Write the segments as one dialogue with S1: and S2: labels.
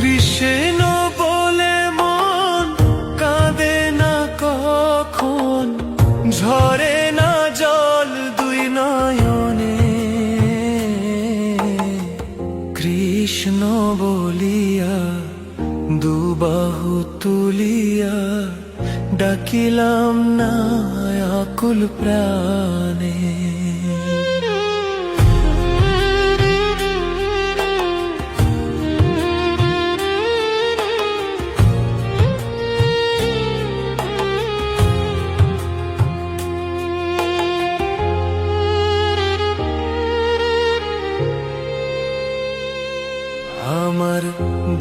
S1: কৃষ্ণ বলে মন কাঁদে না কখন, ঝরে না জল দুই নয়নে। কৃষ্ণ বলিয়া দুবাহু তুলিয়া ডাকিলাম না আকুল প্রাণে। আমার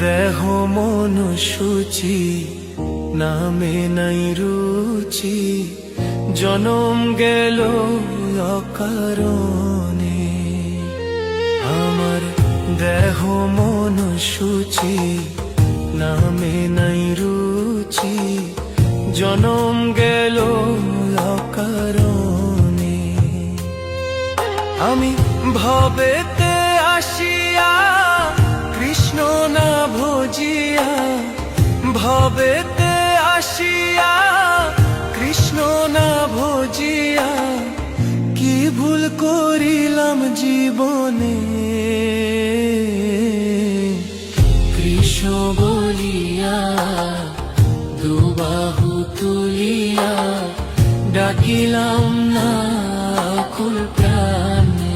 S1: দেহ মন সূচি, নামে নাই রুচি, জনম গেল অকারণে। আমার দেহ মন সূচি, নামে নাই রুচি, জনম গেল অকারণে। আমি ভবেতে আসিয়া কৃষ্ণ না ভজিয়া, ভবেতে আসিয়া কৃষ্ণ না ভজিয়া, কি ভুল করিলাম জীবনে। কৃষ্ণ বলিয়া দুবাহু তুলিয়া ডাকিলাম না আকুল প্রাণে।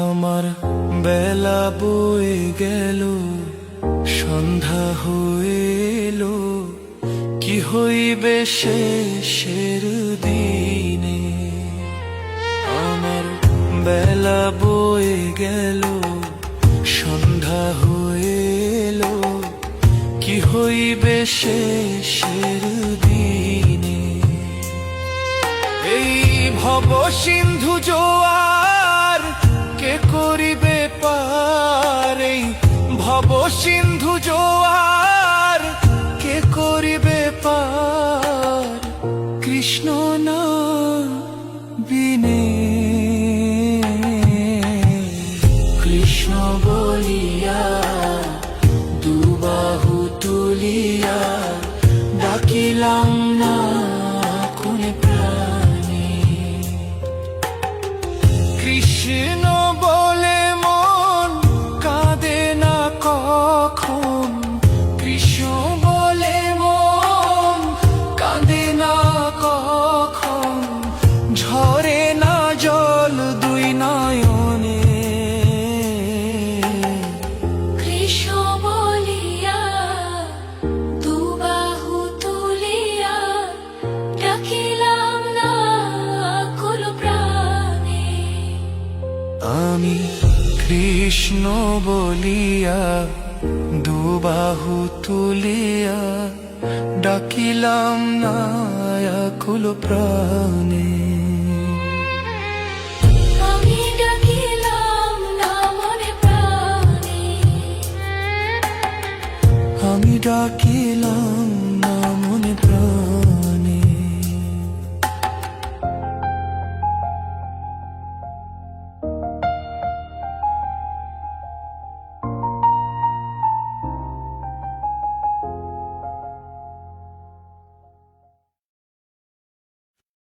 S1: আমার বেলা বয়ে গেল, সন্ধ্যা হইল, কি হইবে শেষের দিনে। আমার বেলা বয়ে গেল, সন্ধ্যা হইল, কি হইবে শেষের দিনে। এই ভব সিন্ধু জোয়ার কে করিবে পার, এই ভব সিন্ধু জোয়ার কে করিবে পার, কৃষ্ণ না বিনে। কৃষ্ণ বলিয়া দুবাহু তুলিয়া ডাকিলাম না কোন প্রাণে। কৃষ্ণ বলে মন কাঁদে না কখন, কৃষ্ণ বলে মন কাঁদে না কখন, ঝরে না জল দুই নয়নে।
S2: কৃষ্ণ বলিয়া দুবাহু তুলিয়া ডাকিলাম না আকুল প্রাণে।
S1: আমি কৃষ্ণ বলিয়া দুবাহু তুলিয়া ডাকিলাম না আকুল প্রাণে।